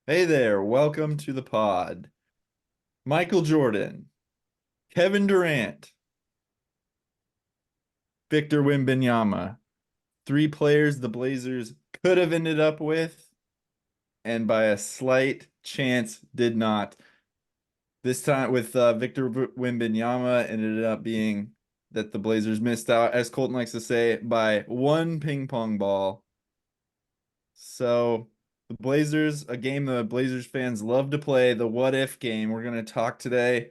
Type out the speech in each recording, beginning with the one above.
Hey there, welcome to the pod. Michael Jordan, Kevin Durant, Victor Wembanyama, three players the Blazers could have ended up with, and by a slight chance did not. This time with Victor Wembanyama ended up being that the Blazers missed out, as Colton likes to say, by one ping pong ball. So the Blazers, a game the Blazers fans love to play, the what if game. We're going to talk today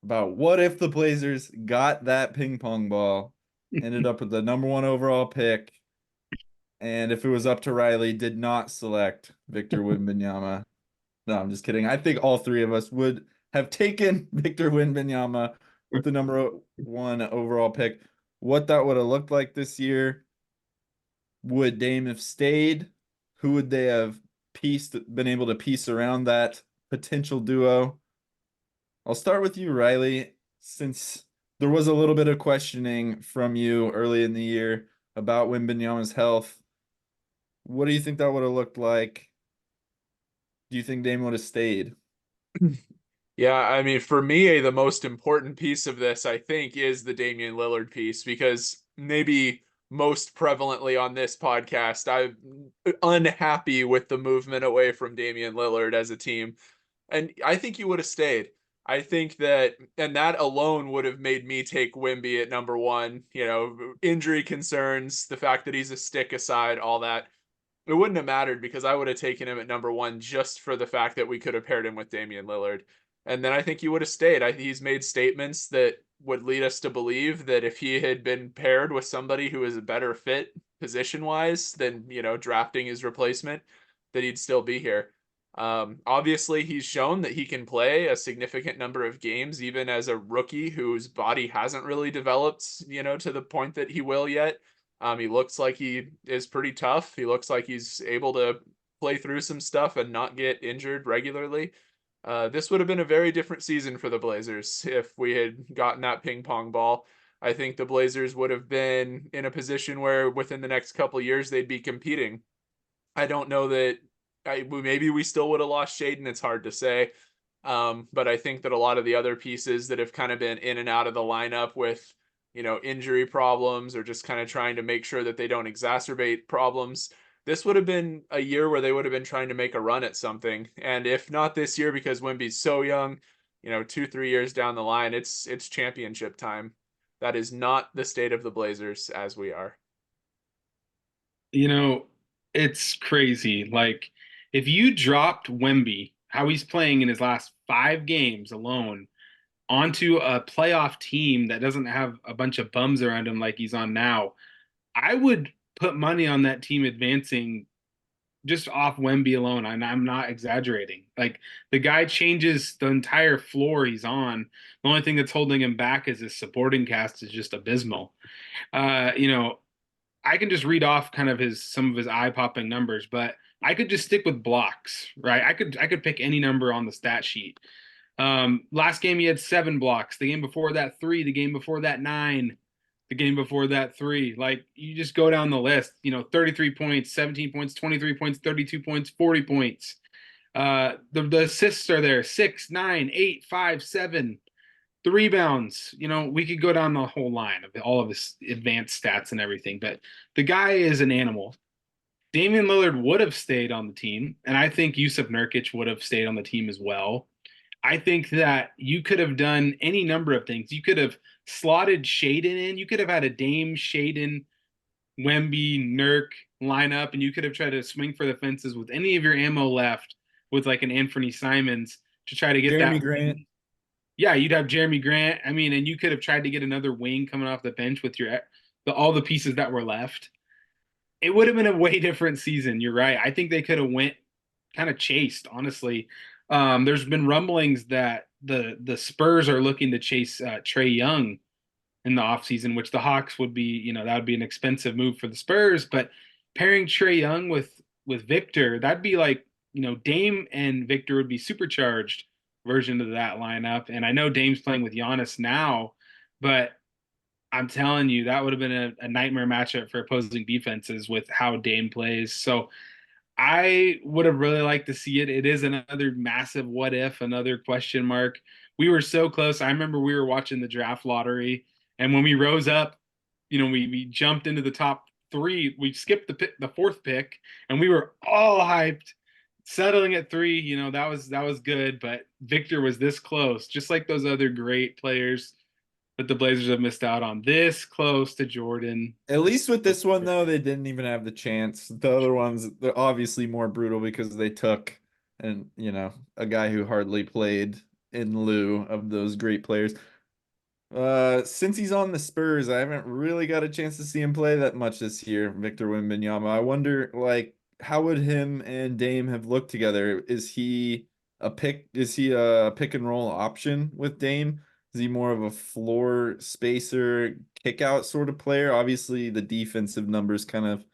about what if the Blazers got that ping pong ball, ended up with the number one overall pick, and if it was up to Riley, did not select Victor Wembanyama. No, I'm just kidding. I think all three of us would have taken Victor Wembanyama with the number one overall pick. What that would have looked like this year? Would Dame have stayed? Who would they have been able to piece around that potential duo? I'll start with you, Riley, since there was a little bit of questioning from you early in the year about Wembanyama's health. What do you think that would have looked like? Do you think Dame would have stayed? Yeah, I mean, for me, the most important piece of this, I think, is the Damian Lillard piece because maybe most prevalently on this podcast, I'm unhappy with the movement away from Damian Lillard as a team. And I think you would have stayed. I think that, and that alone would have made me take Wimby at number one. Injury concerns, the fact that he's a stick aside, all that. It wouldn't have mattered because I would have taken him at number one just for the fact that we could have paired him with Damian Lillard. And then I think he would have stayed. He's made statements that would lead us to believe that if he had been paired with somebody who is a better fit position wise than, drafting his replacement, that he'd still be here. Obviously, he's shown that he can play a significant number of games, even as a rookie whose body hasn't really developed, to the point that he will yet. He looks like he is pretty tough. He looks like he's able to play through some stuff and not get injured regularly. This would have been a very different season for the Blazers if we had gotten that ping pong ball. I think the Blazers would have been in a position where within the next couple years they'd be competing. I don't know that maybe we still would have lost Shaden. It's hard to say. But I think that a lot of the other pieces that have kind of been in and out of the lineup with, injury problems or just kind of trying to make sure that they don't exacerbate problems. This would have been a year where they would have been trying to make a run at something. And if not this year, because Wemby's so young, 2, 3 years down the line, it's championship time. That is not the state of the Blazers as we are. You know, it's crazy. Like, if you dropped Wemby, how he's playing in his last 5 games alone, onto a playoff team that doesn't have a bunch of bums around him like he's on now, I would put money on that team advancing just off Wemby alone. And I'm not exaggerating. Like, the guy changes the entire floor he's on. The only thing that's holding him back is his supporting cast is just abysmal. Uh, you know, I can just read off kind of his some of his eye-popping numbers, but I could just stick with blocks, right? I could pick any number on the stat sheet. Last game he had 7 blocks. The game before that 3. The game before that 9. The game before that 3. Like, you just go down the list. 33 points, 17 points, 23 points, 32 points, 40 points. The assists are there: 6, 9, 8, 5, 7. The rebounds, we could go down the whole line of all of his advanced stats and everything, but the guy is an animal. Damian Lillard would have stayed on the team, and I think Yusuf Nurkic would have stayed on the team as well. I think that you could have done any number of things. You could have slotted Shaden in. You could have had a Dame, Shaden, Wemby, Nurk lineup, and you could have tried to swing for the fences with any of your ammo left with like an Anthony Simons to try to get Jeremy that Grant. wing. Yeah, you'd have Jeremy Grant. I mean, and you could have tried to get another wing coming off the bench with all the pieces that were left. It would have been a way different season. You're right. I think they could have went kind of chased, honestly. There's been rumblings that the Spurs are looking to chase Trae Young in the offseason, which the Hawks would be, that would be an expensive move for the Spurs. But pairing Trae Young with Victor, that'd be like, Dame and Victor would be supercharged version of that lineup. And I know Dame's playing with Giannis now, but I'm telling you, that would have been a nightmare matchup for opposing defenses with how Dame plays. So I would have really liked to see it. It is another massive what if, another question mark. We were so close. I remember we were watching the draft lottery, and when we rose up, we jumped into the top three. We skipped the fourth pick, and we were all hyped, settling at three. That was good. But Victor was this close, just like those other great players that the Blazers have missed out on. This close to Jordan. At least with this one, though, they didn't even have the chance. The other ones, they're obviously more brutal because they took a guy who hardly played in lieu of those great players. Since he's on the Spurs, I haven't really got a chance to see him play that much this year, Victor Wembanyama. I wonder, like, how would him and Dame have looked together? Is he a pick and roll option with Dame? Is he more of a floor spacer, kick out sort of player? Obviously, the defensive numbers kind of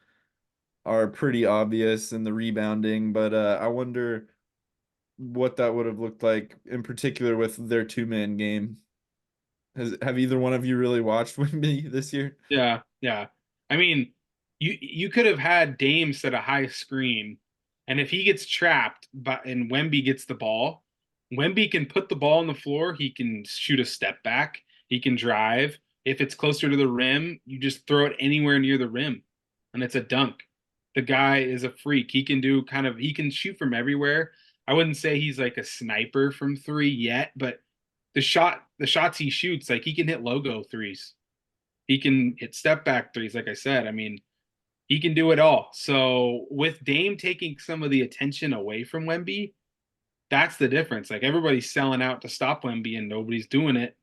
are pretty obvious in the rebounding, but I wonder what that would have looked like in particular with their two-man game. Have either one of you really watched Wemby this year? Yeah, yeah. I mean, you could have had Dame set a high screen, and if he gets trapped, and Wemby gets the ball, Wemby can put the ball on the floor. He can shoot a step back. He can drive. If it's closer to the rim, you just throw it anywhere near the rim, and it's a dunk. The guy is a freak. He can shoot from everywhere. I wouldn't say he's like a sniper from three yet, but the shots he shoots, like he can hit logo threes. He can hit step back threes, like I said. I mean, he can do it all. So with Dame taking some of the attention away from Wemby, that's the difference. Like everybody's selling out to stop Wemby and nobody's doing it.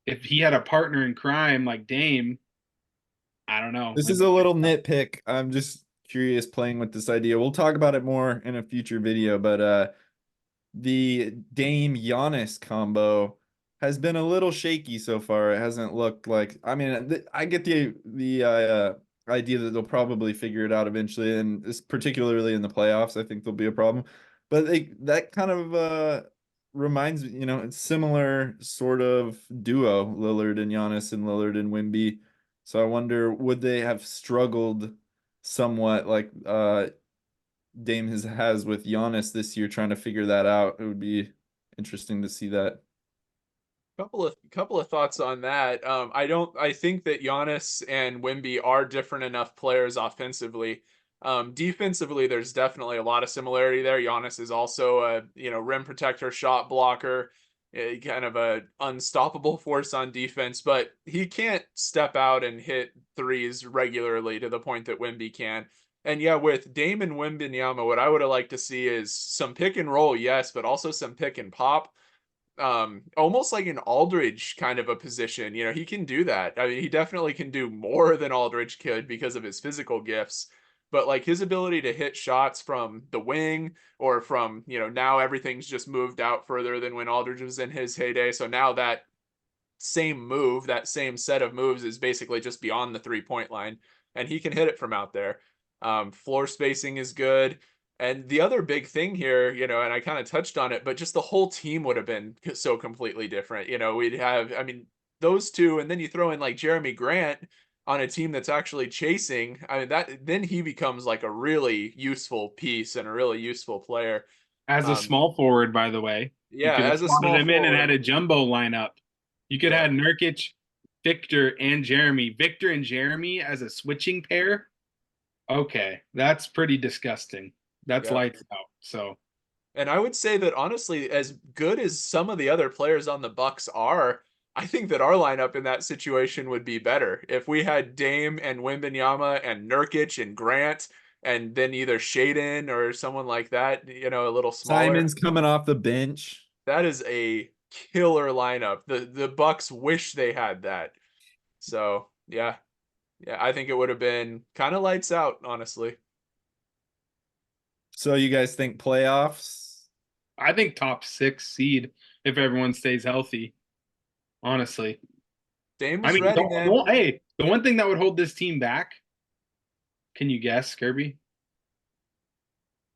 If he had a partner in crime like Dame, I don't know. This is a little nitpick. I'm just curious playing with this idea. We'll talk about it more in a future video, but the Dame Giannis combo has been a little shaky so far. It hasn't looked like. I mean, I get the idea that they'll probably figure it out eventually, and it's particularly in the playoffs. I think there'll be a problem, but that kind of reminds me. It's similar sort of duo, Lillard and Giannis, and Lillard and Wemby. So I wonder, would they have struggled somewhat like Dame has with Giannis this year, trying to figure that out? It would be interesting to see that. Couple of thoughts on that. I think that Giannis and Wemby are different enough players offensively. Defensively, there's definitely a lot of similarity there. Giannis is also a rim protector, shot blocker, kind of a unstoppable force on defense, but he can't step out and hit threes regularly to the point that Wemby can. And yeah, with Dame and Wembanyama, what I would have liked to see is some pick and roll, yes, but also some pick and pop, almost like an Aldridge kind of a position. He can do that. I mean, he definitely can do more than Aldridge could because of his physical gifts, but like his ability to hit shots from the wing or from, now everything's just moved out further than when Aldridge was in his heyday. So now that same move, that same set of moves is basically just beyond the 3-point line, and he can hit it from out there. Floor spacing is good. And the other big thing here, and I kind of touched on it, but just the whole team would have been so completely different. We'd have, I mean, those two, and then you throw in like Jeremy Grant on a team that's actually chasing. I mean, then he becomes like a really useful piece and a really useful player. As a Um, small forward, by the way, you yeah, could have as a slotted small him in and had forward. a jumbo lineup. You could Yeah, have had Nurkic, Victor, and Jeremy. Victor and Jeremy as a switching pair. Okay, that's pretty disgusting. That's yeah. lights out. So And I would say that honestly, as good as some of the other players on the Bucks are, I think that our lineup in that situation would be better if we had Dame and Wembanyama and Nurkic and Grant, and then either Shaden or someone like that, a little smaller. Simon's coming off the bench. That is a killer lineup. The Bucks wish they had that. So yeah, yeah, I think it would have been kind of lights out, honestly. So you guys think playoffs? I think top 6 seed if everyone stays healthy. Honestly, Dame I was mean, ready, man. hey, the one thing that would hold this team back. Can you guess, Kirby?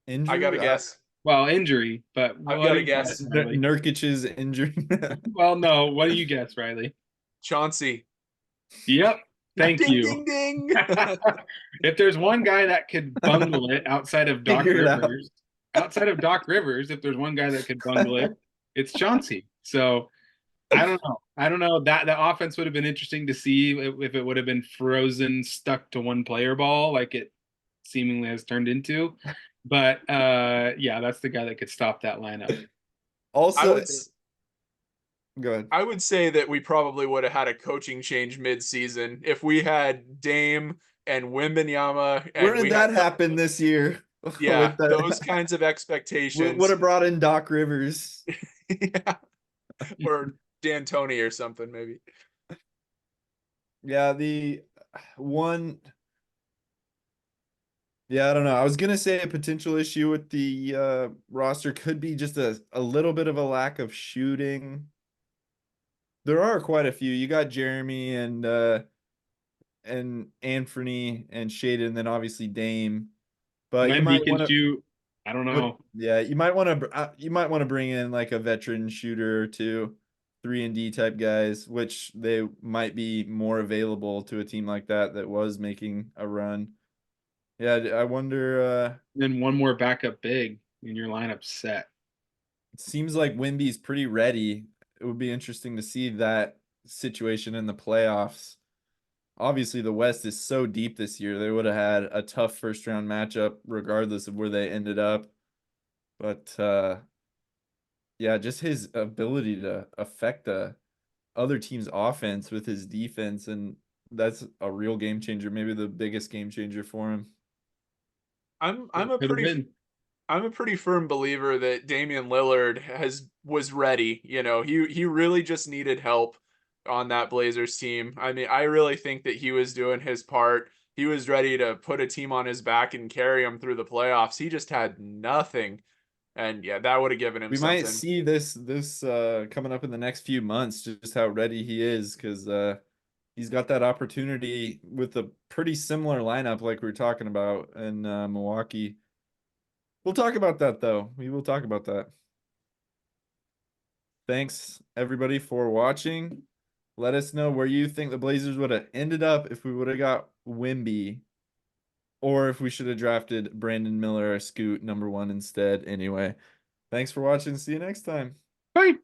I got to Injury? guess. Well, injury, but I've what got do to you guess, guess. Riley? Nurkic's injury. Well, no. What do you guess, Riley? Chauncey. Yep. Thank Ding, you. ding, ding. If there's one guy that could bungle it Figure it out. if there's one guy that could bungle it, it's Chauncey. So I don't know. I don't know. That the offense would have been interesting to see if it would have been frozen, stuck to one player ball like it seemingly has turned into. But yeah, that's the guy that could stop that lineup. I Also, would go ahead. I would say that we probably would have had a coaching change mid-season if we had Dame and Wembanyama Where and did we had that happen this year? yeah, With those the kinds of would expectations. have brought in Doc Rivers. Yeah. Or D'Antoni or something maybe. Yeah, the one. Yeah, I don't know. I was gonna say a potential issue with the roster could be just a little bit of a lack of shooting. There are quite a few. You got Jeremy and Anthony and Shaded, and then obviously Dame. But you Wemby might can want to shoot. I don't put, know. yeah, you might want to bring in like a veteran shooter or two, 3-and-D type guys, which they might be more available to a team like that was making a run. Yeah, I wonder. Then one more backup big in your lineup set. It seems like Wimby's pretty ready. It would be interesting to see that situation in the playoffs. Obviously, the West is so deep this year. They would have had a tough first round matchup regardless of where they ended up. But yeah, just his ability to affect the other team's offense with his defense, and that's a real game changer, maybe the biggest game changer for him. I'm a Could have pretty been. I'm a pretty firm believer that Damian Lillard was ready. You know, he really just needed help on that Blazers team. I mean, I really think that he was doing his part. He was ready to put a team on his back and carry him through the playoffs. He just had nothing. And yeah, that would have given him We might something. see this coming up in the next few months, just how ready he is, because he's got that opportunity with a pretty similar lineup like we were talking about in Milwaukee. We'll talk about that though. We will talk about that. Thanks everybody for watching. Let us know where you think the Blazers would have ended up if we would have got Wemby, or if we should have drafted Brandon Miller or Scoot #1 instead. Anyway, thanks for watching. See you next time. Bye.